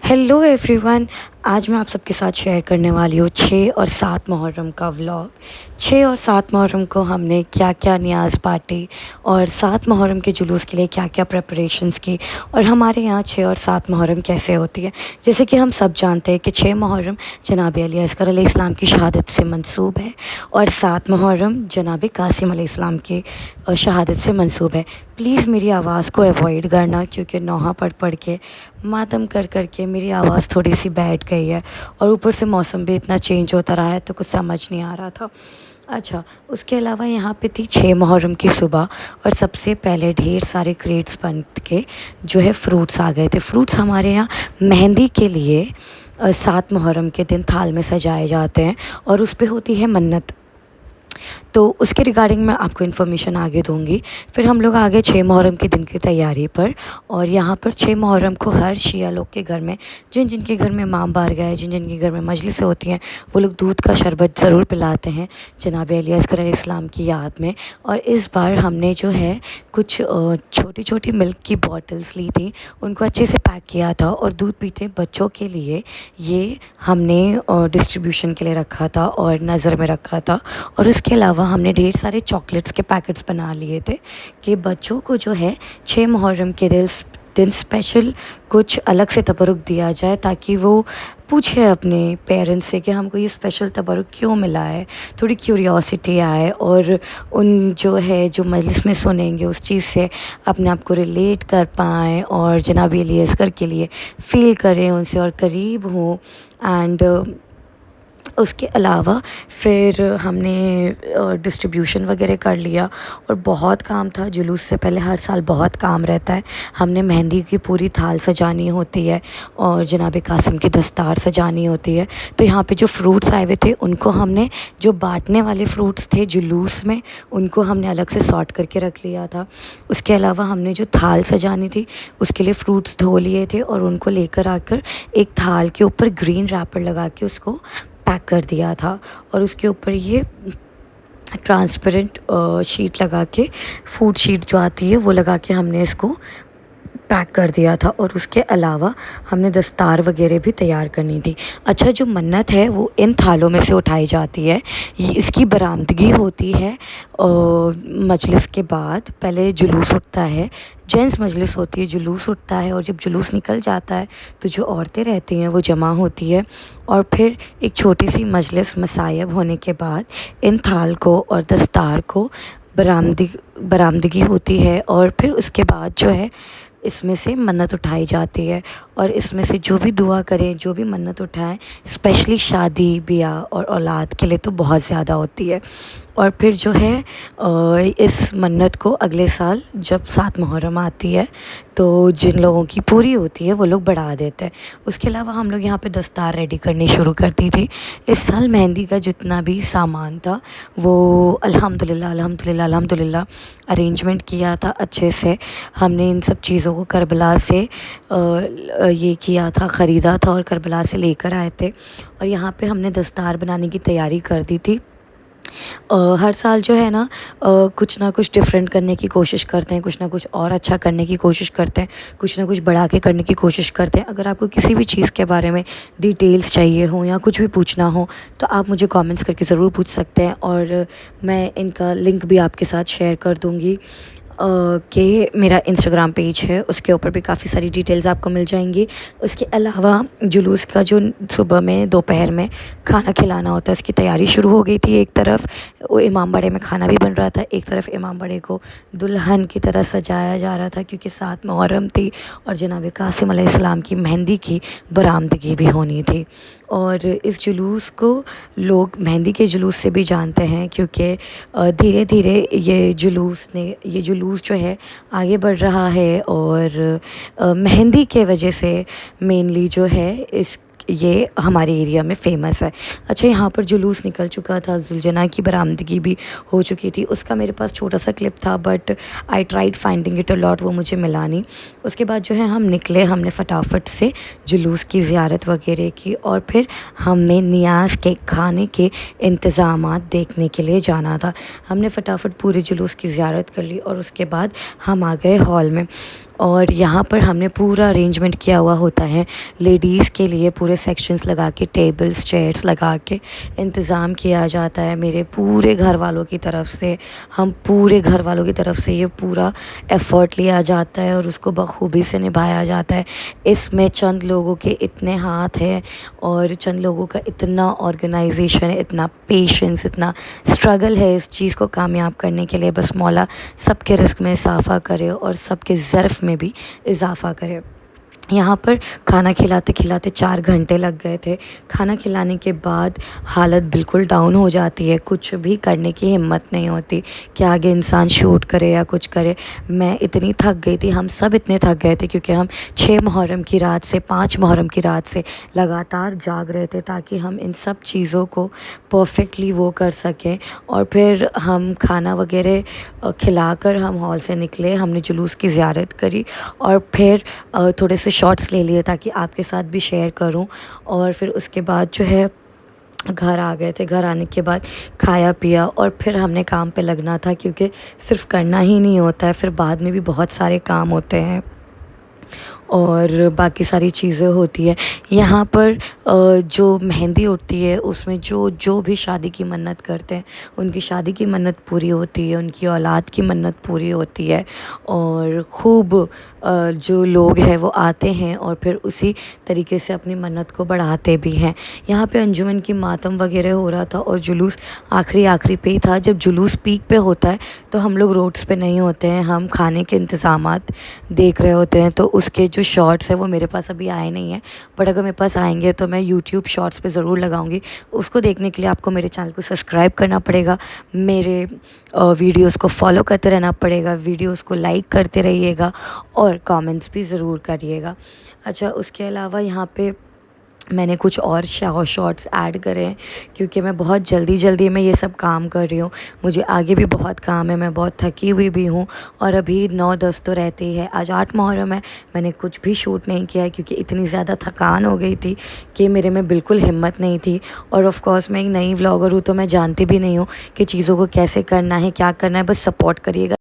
Hello everyone. आज मैं आप सबके साथ शेयर करने वाली हूँ 6 और 7 मुहर्रम का व्लॉग। 6 और 7 मुहर्रम को हमने क्या क्या नियाज़ बांटे और 7 मुहर्रम के जुलूस के लिए क्या क्या प्रिपरेशंस की, और हमारे यहाँ 6 और 7 मुहर्रम कैसे होती है। जैसे कि हम सब जानते हैं कि 6 मुहर्रम जनाब अली असगर अलैहिस्सलाम की शहादत से मंसूब है और 7 मुहर्रम जनाब कासिम अलैहिस्सलाम की शहादत से मंसूब है। प्लीज़ मेरी आवाज़ को अवॉइड करना, क्योंकि नौहा पढ़ के मातम कर कर के मेरी आवाज़ थोड़ी सी बैठ गई है और ऊपर से मौसम भी इतना चेंज होता रहा है तो कुछ समझ नहीं आ रहा था। अच्छा, उसके अलावा यहाँ पे थी 6 मुहर्रम की सुबह और सबसे पहले ढेर सारे क्रेट्स बन के जो है फ्रूट्स आ गए थे। फ्रूट्स हमारे यहाँ मेहंदी के लिए 7 मुहर्रम के दिन थाल में सजाए जाते हैं और उस पे होती है मन्नत। तो उसके रिगार्डिंग मैं आपको इन्फॉर्मेशन आगे दूंगी। फिर हम लोग आगे 6 मुहर्रम के दिन की तैयारी पर, और यहाँ पर 6 मुहर्रम को हर शिया लोग के घर में, जिन जिनके घर में इमाम बारगाह है, जिन जिनके घर में मजलिसें होती हैं, वो लोग दूध का शरबत ज़रूर पिलाते हैं जनाब अली असगर अलैहिस्सलाम की याद में। और इस बार हमने जो है कुछ छोटी छोटी मिल्क की बॉटल्स ली थी, उनको अच्छे से पैक किया था और दूध पीते बच्चों के लिए ये हमने डिस्ट्रीब्यूशन के लिए रखा था और नज़र में रखा था। और उसके अलावा हमने ढेर सारे चॉकलेट्स के पैकेट्स बना लिए थे कि बच्चों को जो है 6 मुहर्रम के दिन स्पेशल कुछ अलग से तबरुक दिया जाए, ताकि वो पूछे अपने पेरेंट्स से कि हमको ये स्पेशल तबरुक क्यों मिला है। थोड़ी क्यूरियोसिटी आए और उन जो मजलिस में सुनेंगे उस चीज़ से अपने आप को रिलेट कर पाएँ और जनाब अली असगर के लिए फ़ील करें उनसे और करीब हों। एंड उसके अलावा फिर हमने डिस्ट्रीब्यूशन वगैरह कर लिया और बहुत काम था। जुलूस से पहले हर साल बहुत काम रहता है। हमने मेहंदी की पूरी थाल सजानी होती है और जनाब कासिम की दस्तार सजानी होती है। तो यहाँ पे जो फ्रूट्स आए हुए थे उनको हमने, जो बांटने वाले फ्रूट्स थे जुलूस में, उनको हमने अलग से सॉर्ट करके रख लिया था। उसके अलावा हमने जो थाल सजानी थी उसके लिए फ्रूट्स धो लिए थे और उनको लेकर आकर एक थाल के ऊपर ग्रीन रैपर लगा के उसको पैक कर दिया था, और उसके ऊपर ये ट्रांसपेरेंट शीट लगा के, फूड शीट जो आती है वो लगा के हमने इसको पैक कर दिया था। और उसके अलावा हमने दस्तार वगैरह भी तैयार करनी थी। अच्छा, जो मन्नत है वो इन थालों में से उठाई जाती है। ये इसकी बरामदगी होती है मजलिस के बाद। पहले जुलूस उठता है, जेंट्स मजलिस होती है, जुलूस उठता है, और जब जुलूस निकल जाता है तो जो औरतें रहती हैं वो जमा होती है और फिर एक छोटी सी मजलिस मसायब होने के बाद इन थाल को और दस्तार को बरामदगी होती है। और फिर उसके बाद जो है इसमें से मन्नत उठाई जाती है, और इसमें से जो भी दुआ करें, जो भी मन्नत उठाएं, स्पेशली शादी ब्याह और औलाद के लिए तो बहुत ज़्यादा होती है। और फिर जो है इस मन्नत को अगले साल जब 7 मुहर्रम आती है तो जिन लोगों की पूरी होती है वो लोग बढ़ा देते हैं। उसके अलावा हम लोग यहाँ पे दस्तार रेडी करनी शुरू कर दी थी। इस साल मेहंदी का जितना भी सामान था वो अल्हम्दुलिल्लाह अरेंजमेंट किया था अच्छे से। हमने इन सब चीज़ों को करबला से ये किया था, ख़रीदा था और करबला से लेकर आए थे, और यहाँ पे हमने दस्तार बनाने की तैयारी कर दी थी। हर साल जो है ना कुछ ना कुछ डिफरेंट करने की कोशिश करते हैं, कुछ ना कुछ और अच्छा करने की कोशिश करते हैं, कुछ ना कुछ बढ़ा के करने की कोशिश करते हैं। अगर आपको किसी भी चीज़ के बारे में डिटेल्स चाहिए हो या कुछ भी पूछना हो तो आप मुझे कमेंट्स करके ज़रूर पूछ सकते हैं, और मैं इनका लिंक भी आपके साथ शेयर कर दूँगी कि मेरा इंस्टाग्राम पेज है, उसके ऊपर भी काफ़ी सारी डिटेल्स आपको मिल जाएंगी। उसके अलावा जुलूस का जो सुबह में दोपहर में खाना खिलाना होता है उसकी तैयारी शुरू हो गई थी। एक तरफ वो इमाम बाड़े में खाना भी बन रहा था, एक तरफ इमाम बाड़े को दुल्हन की तरह सजाया जा रहा था, क्योंकि 7 मुहर्रम थी और जनाब कासिम अलैहिस्सलाम की मेहंदी की बरामदगी भी होनी थी। और इस जुलूस को लोग मेहंदी के जुलूस से भी जानते हैं, क्योंकि धीरे धीरे ये जुलूस जो है आगे बढ़ रहा है, और मेहंदी के वजह से मेनली जो है ये हमारे एरिया में फ़ेमस है। अच्छा, यहाँ पर जुलूस निकल चुका था, जुलजना की बरामदगी भी हो चुकी थी। उसका मेरे पास छोटा सा क्लिप था, but I tried finding it a lot, वो मुझे मिला नहीं। उसके बाद जो है हम निकले, हमने फटाफट से जुलूस की ज़ियारत वगैरह की, और फिर हमें नियाज़ के खाने के इंतज़ामात देखने के लिए जाना था। हमने फटाफट पूरे जुलूस की ज़ियारत कर ली और उसके बाद हम आ गए हॉल में। और यहाँ पर हमने पूरा अरेंजमेंट किया हुआ होता है लेडीज़ के लिए, पूरे सेक्शंस लगा के, टेबल्स चेयर्स लगा के इंतज़ाम किया जाता है मेरे पूरे घर वालों की तरफ से। हम पूरे घर वालों की तरफ से ये पूरा एफ़र्ट लिया जाता है और उसको बखूबी से निभाया जाता है। इसमें चंद लोगों के इतने हाथ हैं और चंद लोगों का इतना ऑर्गेनाइजेशन है, इतना पेशेंस, इतना स्ट्रगल है इस चीज़ को कामयाब करने के लिए। बस मौला सबके रिस्क में इजाफ़ा करे और सबके ज़र्फ़ में भी इजाफ़ा करे। यहाँ पर खाना खिलाते खिलाते 4 घंटे लग गए थे। खाना खिलाने के बाद हालत बिल्कुल डाउन हो जाती है, कुछ भी करने की हिम्मत नहीं होती कि आगे इंसान शूट करे या कुछ करे। मैं इतनी थक गई थी, हम सब इतने थक गए थे क्योंकि हम 6 मुहर्रम की रात से 5 मुहर्रम की रात से लगातार जाग रहे थे ताकि हम इन सब चीज़ों को परफेक्टली वो कर सकें। और फिर हम खाना वगैरह खिलाकर हम हॉल से निकले, हमने जुलूस की ज़ियारत करी और फिर थोड़े से शॉट्स ले लिए ताकि आपके साथ भी शेयर करूं। और फिर उसके बाद जो है घर आ गए थे। घर आने के बाद खाया पिया और फिर हमने काम पे लगना था क्योंकि सिर्फ करना ही नहीं होता है, फिर बाद में भी बहुत सारे काम होते हैं और बाकी सारी चीज़ें होती है। यहाँ पर जो मेहंदी उठती है उसमें जो जो भी शादी की मन्नत करते हैं उनकी शादी की मन्नत पूरी होती है, उनकी औलाद की मन्नत पूरी होती है। और ख़ूब जो लोग हैं वो आते हैं और फिर उसी तरीके से अपनी मन्नत को बढ़ाते भी हैं। यहाँ पे अंजुमन की मातम वगैरह हो रहा था और जुलूस आखिरी पे ही था। जब जुलूस पीक पे होता है तो हम लोग रोड्स पे नहीं होते हैं, हम खाने के इंतज़ामात देख रहे होते हैं। तो उसके जो शॉर्ट्स है वो मेरे पास अभी आए नहीं हैं, बट अगर मेरे पास आएंगे तो मैं यूट्यूब शॉर्ट्स पे ज़रूर लगाऊंगी। उसको देखने के लिए आपको मेरे चैनल को सब्सक्राइब करना पड़ेगा, मेरे वीडियोस को फॉलो करते रहना पड़ेगा, वीडियोस को लाइक करते रहिएगा और कमेंट्स भी ज़रूर करिएगा। अच्छा, उसके अलावा यहाँ पे मैंने कुछ और शॉर्ट्स ऐड करे हैं क्योंकि मैं बहुत जल्दी में ये सब काम कर रही हूँ। मुझे आगे भी बहुत काम है, मैं बहुत थकी हुई भी हूँ और अभी 9-10 तो रहते ही है। आज 8 मुहर्रम है, मैंने कुछ भी शूट नहीं किया है क्योंकि इतनी ज़्यादा थकान हो गई थी कि मेरे में बिल्कुल हिम्मत नहीं थी। और ऑफ़ कोर्स मैं एक नई व्लॉगर हूँ तो मैं जानती भी नहीं हूँ कि चीज़ों को कैसे करना है, क्या करना है। बस सपोर्ट करिएगा।